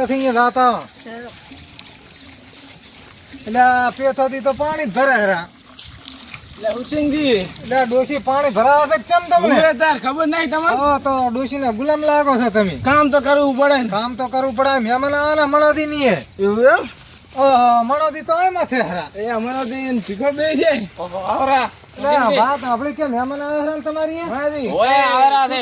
થી જાતા એટલે પેથોથી તો પાણી જ ભરે હરા. એટલે હુસેનજી એટલે ડોશી પાણી ભરાવે છે કેમ તમને? ખબર નહીં તમારે? હવે તો ડોશી ને ગુલામ લાગો છો તમે. કામ તો કરવું પડે ને. કામ તો કરવું પડે. મહેમાન આવાના મણાદી નહીં હે. એવું એમ? મણાદી તો એમાં છે હરા. એ અમારો દિન ભીખો બે જાય. આવરા વાત આપડે કે મહેમાન આવે હરા તમારી મારી ઓય આવરા છે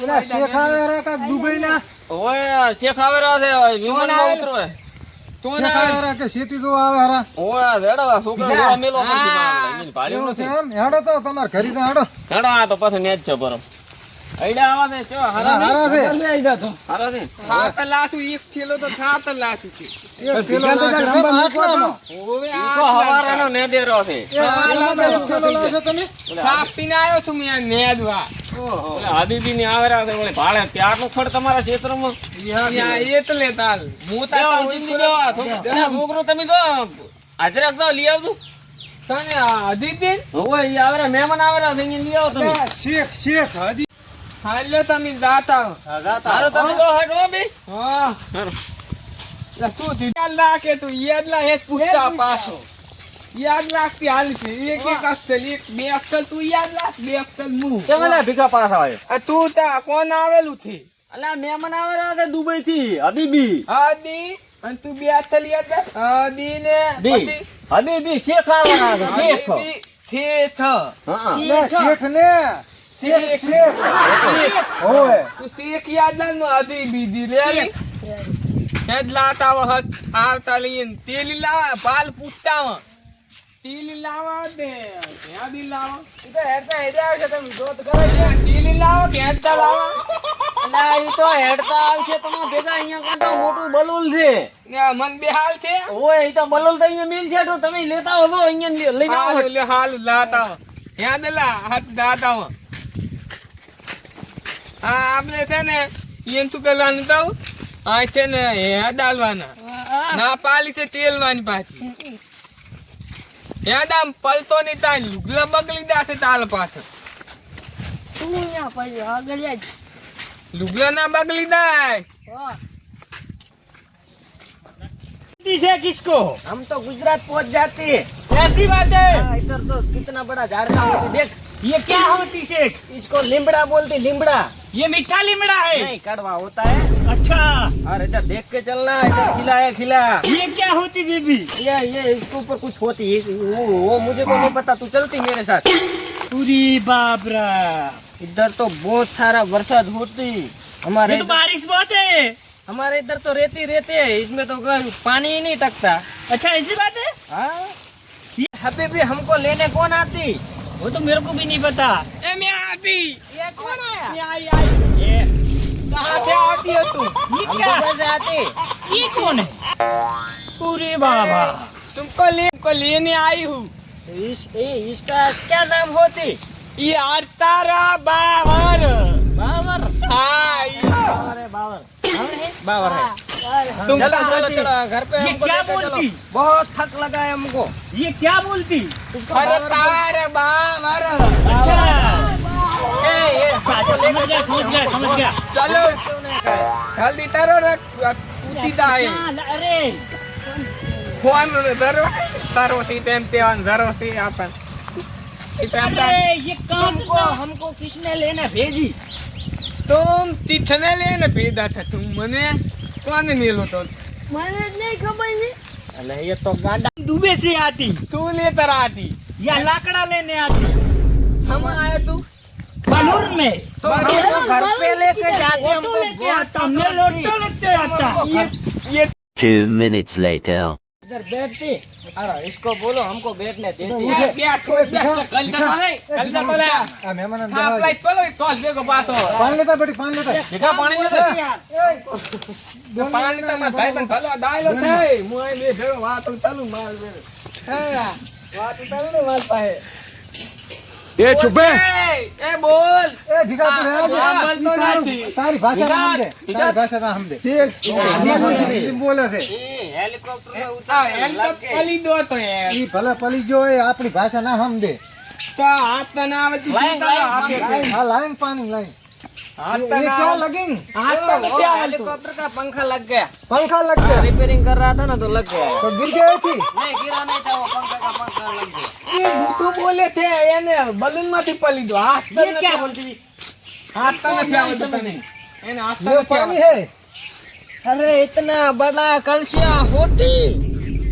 પેલા શેખ આવે હરા કાક દુબઈ ના ઓય શેખ આવરા છે વિમાન માં ઉતરો શેખ આવે હરા કે શેતી જો આવે હરા. ઓય વેડા છોકરા જોવા મેલો પછી મારે મીન ભાડ્યું એવું છે નથી એમ? હેડો તો તમારે ઘરી તો હેડો. હેડા તો પછી નેજ છે પરમ આઈડા આવા દે ચો હારા હારા છે. લે આઈડા તો હારા છે ખાતર લાસુ એક થેલો તો ખાતર લાસુ છે. એક થેલો લાગે આટલામાં. ઓવે ઈકો હવારાનો નેદેરો છે એ આટલામાં એક થેલો લાવશો તમે? સાપ પીને આવ્યો છું મેં નેદવા. ઓલે હાબીબી ની આવરા છે ઓલે ભાડે ત્યારનું ખડ તમારા ક્ષેત્રમાં ત્યાં એટલે તાલ હું તા દેવા તો જિંદગી દેવા છોકરો તમે તો હાજર તો લઈ આવજો તને અદિતિન ઓય ઈ આવરા મહેમાન આવરા છે અહીંયા લઈ આવો તમે શેખ શેખ હજી હાલ્યો તમે જાતા હારો તમે તો હટો બે હા લા તું ધીરાલ લાકે તું યાદ લા હેત પૂછતા પાછો યાદ લાગતી હાલ છે એક એક અક્ષર એક બે અક્ષર તું યાદ લાગ બે અક્ષર હું કેમ લે ભીખા પાસ આવે આ તું તા કોણ આવેલું છે અલા મહેમાન આવરા છે દુબઈ થી હબીબી આદી અને તું બે અક્ષર યાદ લાગ આદી ને બી હબીબી શેખ આવરા છે શેખ શેખ હા શેખ ને શેખ શેખ ઓય તું શેખ યાદ લાગ નો આદી બીજી રે હેડ લાતા વખત આવતા લઈને તેલી લાવા પાલ પૂછતા વ તેલી લાવા દે યાદી લાવા ઈ તો હેડતા હેડે આવશે તમે જોત કરો તેલી લાવો કે હેડતા લાવા અલા ઈ તો હેડતા આવશે તમારા ભેગા અહીંયા કાંતો મોટું બલુલ છે ને મન બેહાલ છે ઓય ઈ તો બલુલ તો અહીંયા મિલ છે તો તમે લેતા હો અહીંયા લઈને આવો હાલ લે હાલ લાતા યાદ લા હાથ દાતા વ આ આપણે છે ને ઈન તું કરવાનું તો આ છે ને હેડ આલવાના ના પાલી છે તેલવાની પાછી હેડ આમ પલતો ની તા લુગલા બગલી દાશે તાલ પાછળ લુગલા ना बगली दाय से किसको? हम तो गुजरात पहुंच जाते हैं। ऐसी बात है? हाँ, इधर तो कितना बड़ा झाड़ था वो देख। ये क्या होती शेख? इसको लिमड़ा बोलते, लिमड़ा। ये मीठा लिमड़ा है? नहीं, कड़वा होता है। अच्छा, और इधर देख के चलना, इधर खिला है खिला। ये क्या होती बीबी? ये इसके ऊपर कुछ होती है, वो मुझे को नहीं पता, तू चलती मेरे साथ। पूरी बाबरा, इधर तो बहुत सारा बरसात होती हमारे ये तो बारिश बहुत है। हमारे इधर तो रेती रहते है, इसमें तो पानी ही नहीं टकता। अच्छा ऐसी बात है? हाँ, अभी भी हमको लेने कौन आती? वो तो मेरे को भी नहीं पता। ए मैं आती ये कौन आया? मैं आई ये कहाँ से आती हो तू ये हमको क्या? कैसे आती? ये कौन है? पूरी बाबा, तुमको लेने आई हूँ इसका क्या नाम होती? ये अरतारा बावर बावर। हाँ बावर है, बावर। बावर है। तुम चलो कहाँ चलो से? चलो घर पे ये हमको क्या लेके चलो। बोलती? बहुत थक लगा है हमको। ये क्या बोलती? इसको बावर बोल- अरतारा बावर अच्छा, ये समझ गया समझ गया समझ गया। चलो क्यों नहीं खाए? जल्दी तरो रख उती दाए अरे फोन धरो धरो सी तेम तेवन धरो सी अपन अरे ये काम हमको हमको किसने लेने भेजी? तुम तिथने लेने भेजा था तुम मने कौन मिलो तो મને નહીં ખબર ને अरे ये तो गांडा। दुबई से आती तू लेकर आती या लाकड़ा लेने आती हम आए तू बलूर में तो हमको घर पे लेके जाके ऑटो हमको लेके बहुत आता थक मैं लगती। ऑटो लेके आता ये 2 minutes later. इधर बैठती। अरे इसको बोलो हमको बैठने देती। बैठो बैठो कल तो ले આ મહેમાન हां प्लेट पलो टॉस देखो बात हो પાણી લેતા બેટી પાણી લેતા ભીખા પાણી લેતો पानी तो मैं भाई बन चलो दाइलो थे मुए ले भेड़ो बात चलू माल भेड़ो हां बात चलू ने माल पाए એ છુપે ए बोल એ ભીખા તું રહેવા દે. આ બોલતો નથી. તારી ભાષા ના સમજે તારી ભાષા ના સમજે હિન્દી બોલે છે हेलीकॉप्टर में आ एल तो पली दो तो यार ઈ ભલે પલી ગયો એ આપણી ભાષા ના સમજે तो हाथ तो ना आवती जीता तो आपे આ લાઈન પાણી લાઈન हाथ ये तो क्या ना लगेंगे? हाथ तो वो क्या हेलीकॉप्टर का पंखा लग गया, पंखा लग गया रिपेयरिंग कर रहा था ना तो लग गया। तो गिर गई थी। नहीं गिरा नहीं था, वो पंखा का पंखा लग गया। ये बूथू बोले थे એને બલૂન માંથી પલી દો હાથ તો ये क्या बोलती थी? હાथ तो નથી આવડતું તને એને હાથ તો ये નથી पानी આવડતું है। अरे इतना बड़ा कलसिया होती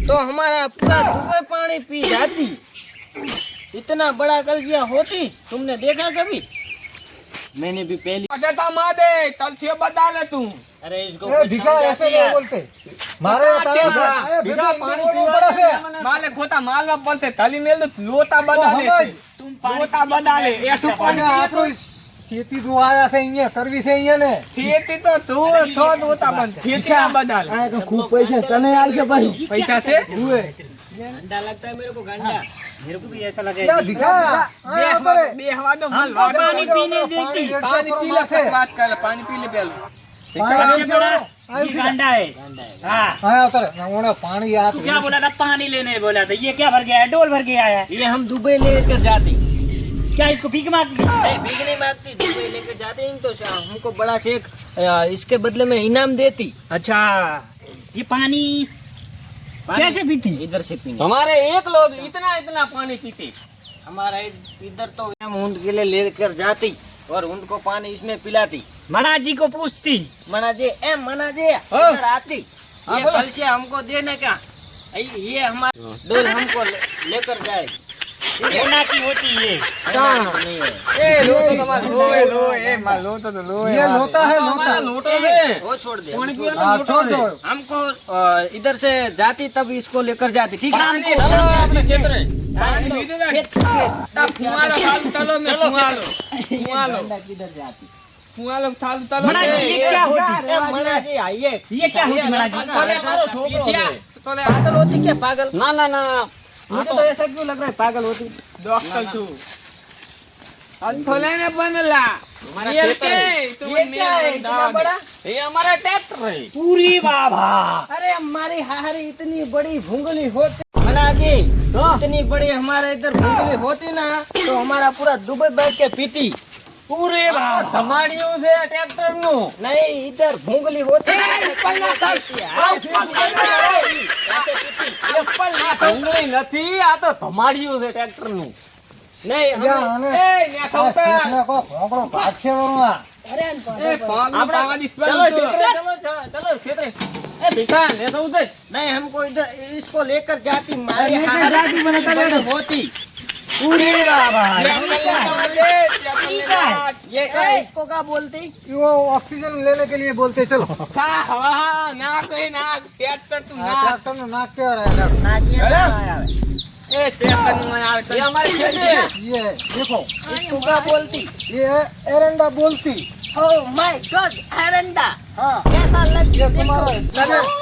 तो हमारा पूरा दुबई पानी पी जाती। इतना बड़ा कलसिया होती, तुमने देखा कभी? मैंने भी पहली। અટે તો માદે કલથી બદલે તું अरे इसको ए, भिखा ऐसे नहीं बोलते। मारे तालाब भिखा, है। ए, भिखा पानी हिंदी बोलना पड़ा है। માલે ખોટા માલવા પડતે તલી મેલ દો લોતા બદલે લોતા બદલે એઠું पानी પાણી આપણો ખેતી ધોવાયા છે અહીંયા, કરવી છે અહીંયા ને। ખેતી તો તું થો લોતા બંધ ખેતી ના બદલે खूब पैसे तने आलसे भाई પૈસા છે गंदा लगता है मेरे को, गंदा। मेरे को भी ऐसा लगा। क्या भिखा? બે आया હવા करे। બે હવા દો મલ पानी पीने देती। પાણી પી લે છે। વાત કરે પાણી પી લે પેલું पानी बड़ा आया ये गांडा है। हाँ आया उतर ना ओने पानी याद तू क्या बोला था? पानी लेने बोला था। ये क्या भर गया है? डोल भर के आया है। ये हम दुबई लेकर जाते। क्या इसको भीख मांगती? नहीं भीख नहीं मांगती, दुबई लेकर जाते हैं तो हमको बड़ा शेख इसके बदले में इनाम देती। अच्छा ये पानी कैसे पीती? इधर से पीने। हमारे एक लोग इतना इतना पानी पीते। हमारा इधर तो हम उनके लिए लेकर जाती और उनको पानी इसमें पिलाती। मना जी को पूछती। मना जी इधर आती, ये कलसिया हमको देने का, ये हमारा डोल हमको लेकर जाए। सोना की होती ये। नहीं है। એ લો તો તમાર લો એ લો એ માં લો તો લો ये लोटा है लोटा। લોટો છે वो छोड़ दे। हाँ छोड़ दो। हमको इधर से जाती तब इसको लेकर जाती, ठीक है? પાણી ચલો આપણે ખેતરે પાણી લીધું ને તા ફુવાલો ચાલુ તલો મે ફુવાલો ફુવાલો किधर जाती? ફુવાલો ચાલુ તલો मना जी ये क्या होती? ए, मना जी आइए। ये क्या होती मना जी? તોલે મારો ઠોકરો તોલે पागल होती क्या? पागल? ना ना ना मुझे तो ऐसा क्यों लग रहा है पागल होती? ડોક્ટર છું અંથોલે ને બનલા ये के तू ये क्या है इतना बड़ा? ये हमारा ट्रैक्टर है। पूरी बाबा। अरे हमारी हारी इतनी बड़ी भूंगली होती मना जी, इतनी बड़ी हमारे इधर भूंगली होती ना तो हमारा पूरा दुबई बैठ के पीती। पूरे बाबा। धमाड़ियों से ट्रैक्टर नु नहीं इधर भूंगली होती ઢંગળી નથી આ તો ધમાડિયું છે ટ્રેક્ટર નું। नहीं या हमें- हमें એ ને થવતા इसने को भोंकड़ो भाग से वरवा। એ પાગલ પાગલ चलो खेतरे, चलो खेतरे। એ ભીખા લે તો ઉધર नहीं हमको इधर इसको लेकर जाती, मारी लेकर हारी जाती बना कर बड़ी होती। पूरे बाबा। ये क्या इसको क्या बोलती? वो ऑक्सीजन लेने के लिए बोलते चलो। સા હવા ના કઈ ના ટ્રેક્ટર તું ના डॉक्टर ने नाक क्या रहा है? नाकिया ना आया है। એ ટ્રેક્ટર નું આવે ये हमारी खेती है। ये देखो इसको क्या बोलती? ये है एरंडा बोलती। ओह माय गॉड, एरंडा। हाँ कैसा लग ये तुम्हारा नहीं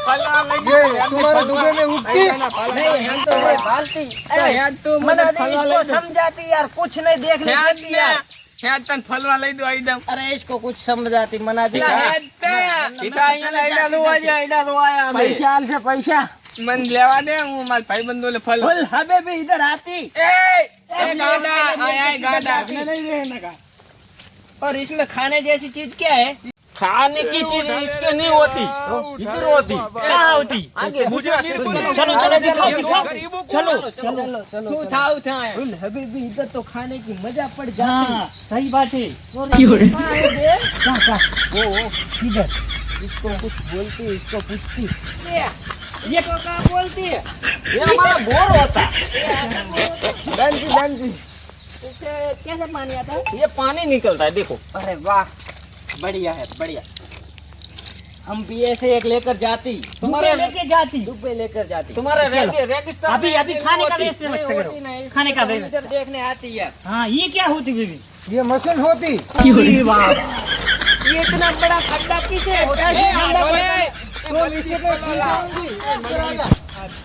ફલા લઈ ये तुम्हारे डूबे में उगती। हम तो ये बालती। अरे યાદ તું मना મને दी ફલવા इसको લઈ દો समझाती यार, कुछ नहीं देखने યાદ देती यार। યાદ તને ફલવા લઈ દો આઈદમ अरे इसको कुछ समझाती मना दी। યાદ તે ભીખા અહીંયા આઈડા લો આજે આઈડા લો આયા અમે। पैसा आलसे पैसा। મન લેવા દે હું માર ભાઈબંધો લે ફલ फुल हबे भी इधर आती એ ગાડા આય આય ગાડા नहीं रहने का। और इसमें खाने जैसी चीज क्या है? खाने की चीज इसके नहीं होती, इधर होती। क्या होती? आगे मुझे चलो चलो दिखाओ दिखाओ। चलो चलो चलो શું થાવ થાય फुल हबे भी इधर तो खाने की मजा पड़ जाती। हाँ सही बात है। किधर? इसको कुछ बोलती, इसको पूछती। ये इसको क्या बोलती है? ये हमारा बोर होता। डंजी डंजी। इससे कैसे पानी आता है? ये पानी निकलता है देखो। अरे वाह, बढ़िया है बढ़िया। हम भी ऐसे एक लेकर जाती, तुम्हारे लेके जाती। दुबई लेकर जाती। तुम्हारे रेगिस्तान अभी में अभी ऐसी खाने का होती। व्यवस्था मत नहीं करो। होती नहीं, खाने का हम व्यवस्था। इधर देखने आती है। हाँ ये क्या होती बीबी? ये मशीन होती। पूरी बाबा। ये इतना बड़ा खड्डा किसे होता એ है? આ બોલે એ બોલી છે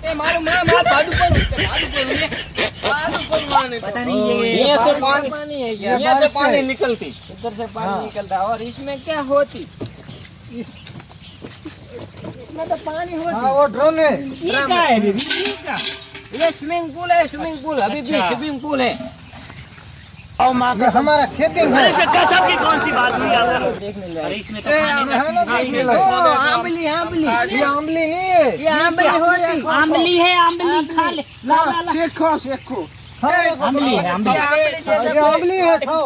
એ મારું માં માર ભાડું પડું ભાડું પડું માને पता नहीं ये ये से पानी पानी पानी है ये ये। यहाँ से बारिश पानी है। निकलती। इधर से पानी हाँ। निकलता है और इसमें क्या होती? इसमें तो पानी हाँ होती। वो ड्रम है। ये क्या है बीबी? ये क्या? ये स्विमिंग पूल है, स्विमिंग पूल अभी भी अच्छा। स्विमिंग पूल है। ये हमारा खेती है। गजब की कौन सी बात हुई आप? अरे इसमें तो ये आंबली आंबली आमली नहीं है, ये आंबली होती आमली है, आमली खा ले, ला ला ला। शेखो शेखो। आमली है, आमली। ये आमली है, खाओ।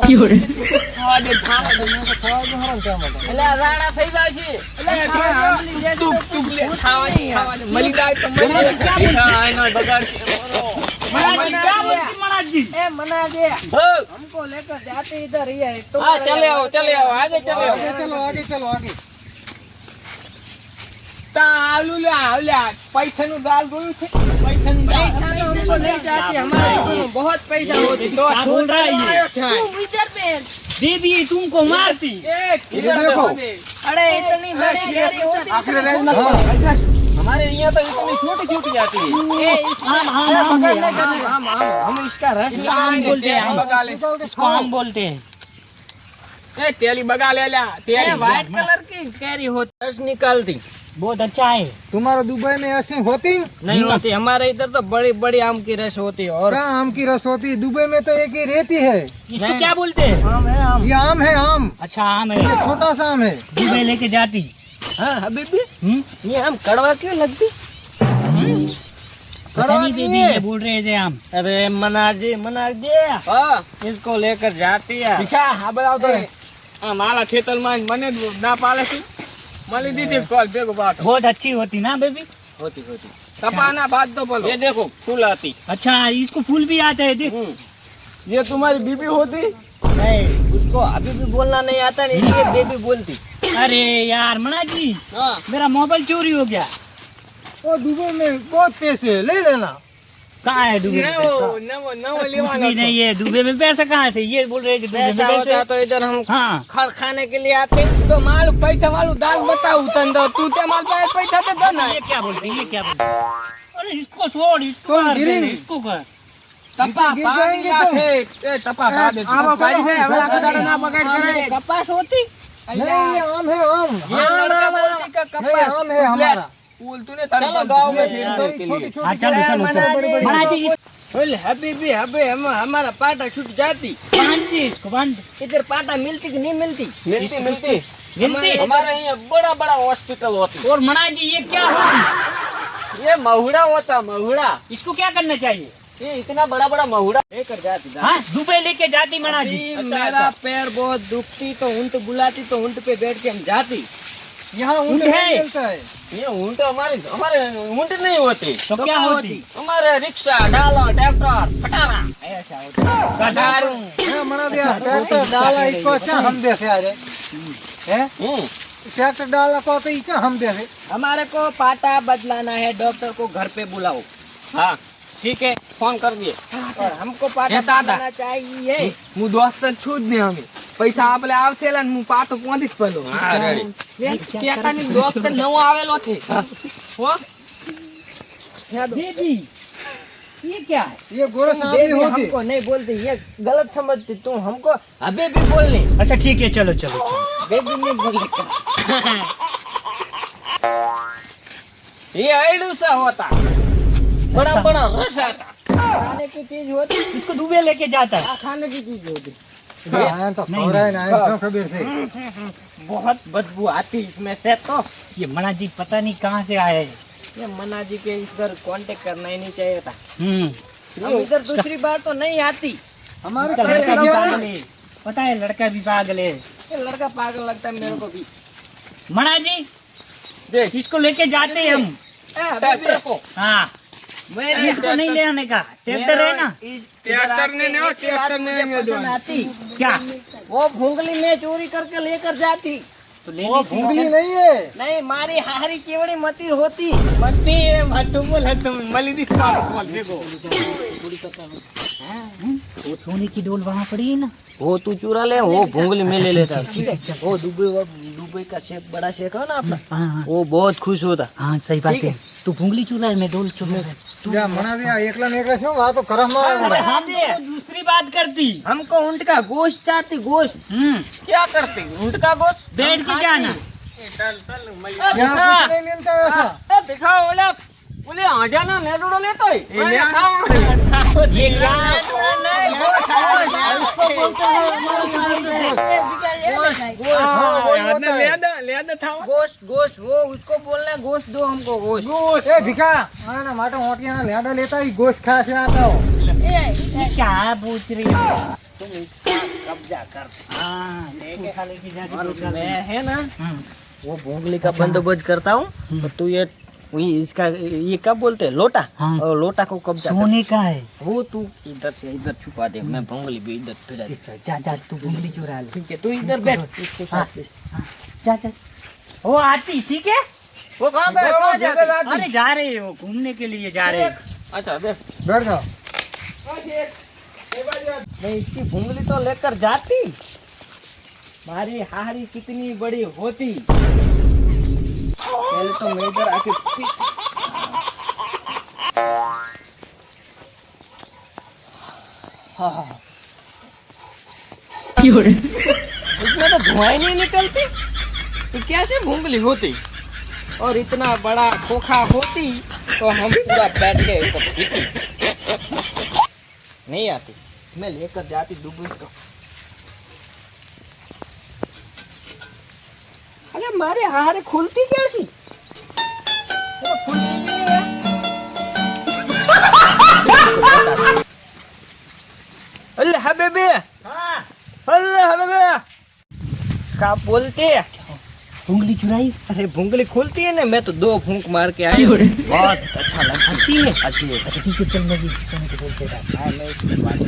એટલે રાણા થઈ જાય છે મળી જાય તો મળી महाराज जी ए मना दे જાય हमको लेकर जाते इधर ही है तो હા ચલે આવો આગે ચલે આવો आगे चलो आगे चलो आगे। તા આલુ લ્યા પૈસાનું દાલ જોયું છે પૈસાનું દાલ पैसा तो हमको नहीं जाती हमारे दुकान में बहुत पैसा होती તો क्या बोल रहा है ये? तुम इधर पे देवी तुमको मारती। એ देखो। अरे इतनी बड़ी गाड़ी होती आखिरी रेंज में खाओ। हमारे यहाँ तो इतनी छोटी छोटी आती है है आम आम आम है, आम। हम इसका रस इसको आम बोलते हैं, आम। बगा ले इसको आम बोलते हैं। ए तेली बगा ले ल्या तेली व्हाइट कलर की कैरी होती रस निकालती बहुत अच्छा है। तुम्हारा दुबई में ऐसी होती? नहीं होती हमारे इधर तो बड़ी बड़ी आम की रस होती है और क्या आम की रस होती? दुबई में तो एक ही रहती है। इसको नहीं। क्या बोलते हैं? आम है आम ये आम है, आम। अच्छा आम ये है। छोटा सा आम है। दुबई लेके जाती। हाँ हबीबी हम्म, ये आम कड़वा क्यों लगती पता नहीं देवी ये बोल रहे थे आम। अरे मना दे હા इसको लेकर जाती है દીશા હા બરાબર તો આ મારા ખેતરમાં મને ના પાલે છે મળી દીધી કોલ ભેગો બાટો बहुत अच्छी होती ना बेबी। होती होती કપાના બાદ તો બોલો ये देखो फूल आती अच्छा इसको फूल भी आते हैं देख। ये तुम्हारी बीबी होती नहीं उसको अभी भी बोलना नहीं आता नहीं ये बेबी बोलती अरे यार मना जी हाँ मेरा मोबाइल चोरी हो गया। वो दुबई में बहुत पैसे है, ले लेना। कहाँ है दुबई में पैसा? નવો નવો નવો कुछ લેવાનો भी नहीं है दुबई में पैसा कहाँ से? ये बोल रहे हैं कि दुबई में पैसा होता पैसे। तो इधर हम हाँ खड़ खाने के लिए आते તો મારું પૈસા વાળું દાલ બતાવું તને તો તું તે મારા પાસે પૈસા તો દે ને ये क्या बोलते हैं? ये क्या बोलते हैं? अरे इसको छोड़, इसको तुम मार देना, गिरेंगे। इसको कर। ટપા गिर ભાગી जाएंगे ગયા तुम। છે એ ટપા ભાગે આવા ભાઈ કરો, છે હવે ભાગો, આ કદાડો ના બગાડ કરે कपास होती नहीं ये आम है, आम। ये लड़का बोलती का नहीं कपास आम है हमारा। ફૂલ તું ને તારે ગાँव में फिर दो के लिए छोटी हाँ छोटी चलो चलो मना चलो। दे। मना जी बोल हबीबी हबे हम हमारा पाटा छूट जाती बांध दे इसको, बांध। इधर पाटा मिलती कि नहीं मिलती मिलती मिलती मिलती। हमारे यहाँ बड़ा बड़ा हॉस्पिटल होती और मना जी ये क्या होती? ये महुड़ा होता महुड़ा इसको क्या करना चाहिए? ये इतना बड़ा बड़ा महुड़ा लेकर जाती हाँ दुबई लेके जाती मना जी। अभी मेरा पैर बहुत दुखती तो ऊंट बुलाती तो ऊंट पे बैठ के हम जाती यहाँ ऊँट ऊँट है। नहीं मिलता है। ये ऊँट हमारे हमारे ऊँट नहीं होती तो क्या होती? हमारे रिक्शा डाला ट्रैक्टर खटारा ऐसा होता गटारू हाँ, मना दिया ट्रैक्टर डाला इसको अच्छा हम देखे आ जाए हैं ट्रैक्टर डाला को तो इच्छा हम देखे। हमारे को पाटा बदलाना है डॉक्टर को घर पे बुलाओ हाँ ठीक है फोन कर दिए और हमको पाटा ये दादा। बदलाना चाहिए હું દોસ્ત છું જ નહીં અમે પૈસા આપણે આવશે ને હું પાતો પહોંચી જ પેલો ટેકાની દોસ્ત નવો આવેલો છે હો बेबी ये क्या है? ये गोरा सांवली बेबी होती। हमको नहीं बोलती ये गलत समझती तुम हमको अभी भी बोलनी अच्छा ठीक है चलो चलो चलो। बेबी नहीं बोलनी ये ऐडू सा होता बड़ा बड़ा रस आता खाने की चीज होती इसको दुबई लेके जाता है। खाने की चीज होती हाँ, तो नहीं, खबर है ना इसको खबर थी। बहुत बदबू आती इसमें से तो ये मना जी पता नहीं कहाँ से आए हैं। ये मना जी के इधर कांटेक्ट करना ही नहीं चाहिए था हम्म। हम इधर दूसरी बार तो नहीं आती हमारे इसका खबर लड़का भी क्या पागल है? है, पता है लड़का भी पागल है। ये लड़का पागल लगता है मेरे को भी मना जी देख इसको लेके जाते हैं हम। ट्रैक्टर को हाँ इसको नहीं ले आने का ट्रैक्टर है ना। ट्रैक्टर ने नहीं, ट्रैक्टर ने नहीं है पसंद आती क्या वो भूंगली में चोरी करके लेकर जाती तो ले वो लेते हैं। भूंगली नहीं है। नहीं मारी हारी केवड़ी मती होती મતી એ મતું બોલ હતું મળી દી પાતો કોલ ભેગો वो सोने की डोल वहाँ पड़ी है ना। वो तू चुरा ले वो भूंगली में ले लेता ठीक है वो दुबई का शेख बड़ा शेख है ना अपना हाँ हाँ वो बहुत खुश होता हाँ सही बात है। तू भूंगली चूल्हा है मैं डोल चूल्हा है। या मना दिया एकला ने एकला छो वहाँ तो करम अरे मारा। हम तो दूसरी बात करती। हमको ऊंट का गोश्त चाहती गोश्त क्या करती ऊँट का गोश्त बैठ के जाना। चल चल मली यहाँ कुछ नहीं मिलता है ऐसा। दिखाओ ओला ઓલે આંઢિયાનો મેડુડો લેતોય એ લે આ. ये क्या લેદ થાવ. गोश्त गोश्त वो उसको बोलना है गोश्त दो हमको गोश्त એ ભીખા આના માટે મોટિયાના લેડા લેતા ઈ ગોશ ખાશે આતો क्या पूछ रही हो तुम इसका कब्जा कर हाँ लेके खाली की जाती मैं है ना वो भोंगली का बंदोबस्त करता हूँ तो तू ये इसका ये क्या बोलते हैं लोटा हाँ। और लोटा को कब्जा कर। सोने का है वो तू इधर से इधर छुपा दे मैं भोंगली भी इधर तुझा जा जा तू भूंगली चुरा ले ठीक है तू इधर बैठ इसके साथ जा जा वो आती ठीक है वो कहाँ गए कहाँ जाते अरे जा रहे हो घूमने के लिए जा रहे हो अच्छा देख બેઠ જાઓ मैं इसकी भोंगली तो लेकर जाती मारी हारी कितनी बड़ी होती पहले तो मैं इधर आके इसमें तो धुआं ही नहीं निकलती तो कैसे भोंगली होती और इतना बड़ा खोखा होती तो हम पूरा बैठ के ऊपर पीती। नहीं आती मैं लेकर जाती दुबई को अरे मारे हारे खुलती कैसी वो खुलती भी नहीं है अल्लाह हबीबी अल्लाह हबीबी क्या बोलते हैं भूंगली चुराई अरे भूंगली खुलती है ना मैं तो 2 फूंक मार के आई हूँ। बहुत अच्छा लगा अच्छी है अच्छी है अच्छा ठीक है चल मैं भी सोने को बोलते रहा हाँ, मैं इसमें पानी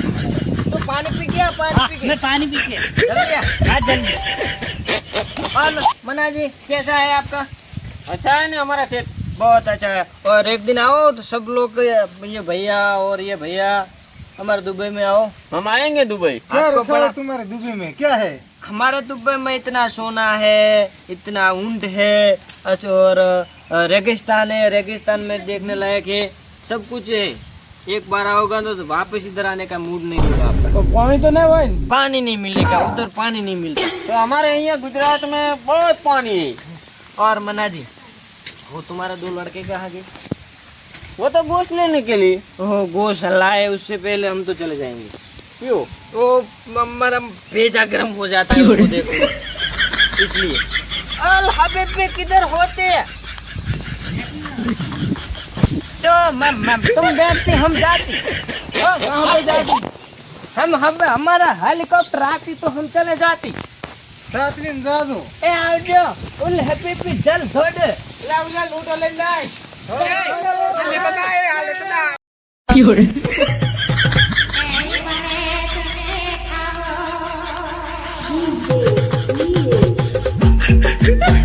तो पानी पी गया पानी हाँ, पी मैं गया पानी पी के चल गया हाँ जल्दी और मना जी कैसा है आपका अच्छा है ना हमारा खेत बहुत अच्छा है और एक दिन आओ तो सब लोग ये भैया और ये भैया हमारे दुबई में आओ हम आएंगे दुबई क्या आपको रखा है बड़ा- तुम्हारे दुबई में क्या है हमारे दुबई में इतना सोना है इतना ऊंट है और रेगिस्तान है रेगिस्तान में देखने लायक है सब कुछ है एक बार आओगा तो वापस इधर आने का मूड नहीं होगा आपका તો પાણી તો નહીં હોય ને. पानी नहीं मिलेगा उधर पानी नहीं मिलता तो हमारे यहाँ गुजरात में बहुत पानी है और मना जी वो तुम्हारे 2 लड़के कहाँ गए वो तो गोश्त लेने के लिए ओह गोश्त लाए उससे पहले हम तो चले जाएंगे क्यों वो हमारा भेजा गर्म हो जाता है उसको देखो इसलिए अल हबीबी किधर होते हैं तो तुम बैठते हम जाती कहाँ पे जाती हम हमारा हेलीकॉप्टर आती तो हम चले जाती સાતવીન જાજો ए आओ जो उल हबीबी जल धोड़ લાવ જા લૂંટો લઈને જાય. હાલે બધા એ હાલે બધા. Yeah.